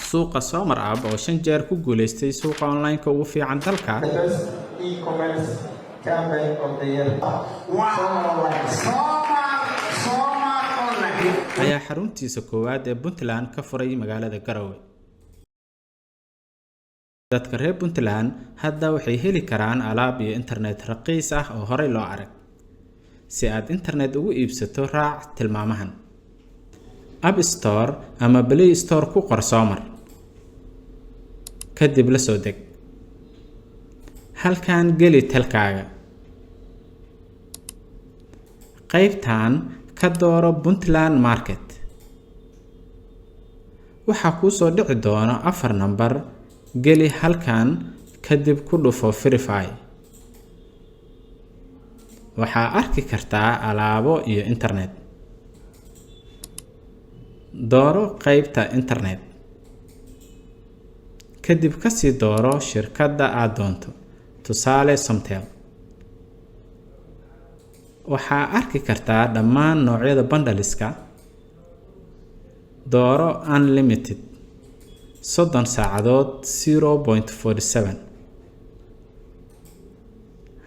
suuqa Somar App oo 5 jeer ku guuleystay suuqa online-ka ugu fiican dalka. The best e-commerce campaign of the year. Somar online. Ayaa xaruntiisa koowaad ee Puntland ka furay magaalada Garowe. Dadka reer Puntland hadda waxay heli karaan alaab iyo internet raqiis ah oo horey loo arag. Si aad internet ugu iibsato, raac tilmaamahan. App Store ama Play Store ku qor Somar. Kadib la soo deg. Halkan geli telkaaga. Qaybtan ka dooro Puntland Market. Waxa ku soo dhici doona 4 number. Geli halkan kadib ku dhufo Verify. Waxaa arki kartaa alaabo iyo internet. Dooro qaybta internet. Kadib ka sii dooro shirkadda aad doonto. Tusaale Somtel. Waxaa arki kartaa dhammaan noocyada bundleska. Dooro Unlimited. 30 saacadood 0.47.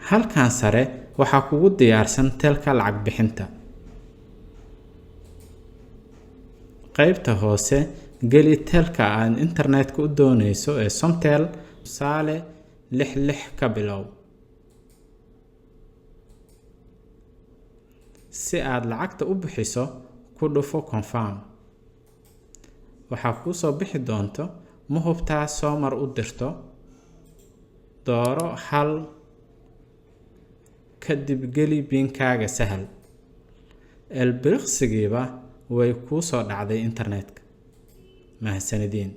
Halkan sare waxaa kugu diyaarsan telka lacag bixinta. Qaybta hoose geli telka aan internetka u doonayso ee Somtel, tusaale 66 ka bilow. Si aad lacagta u bixiso, ku dhufo Confirm. Waxaa ku soo bixi doonto ma hubtaa Somar u dirto. Dooro hal. Kadib geli PIN-kaaga sahal. Elbiriqsigiiba way ku soo dhacday internetka. Mahadsanidin.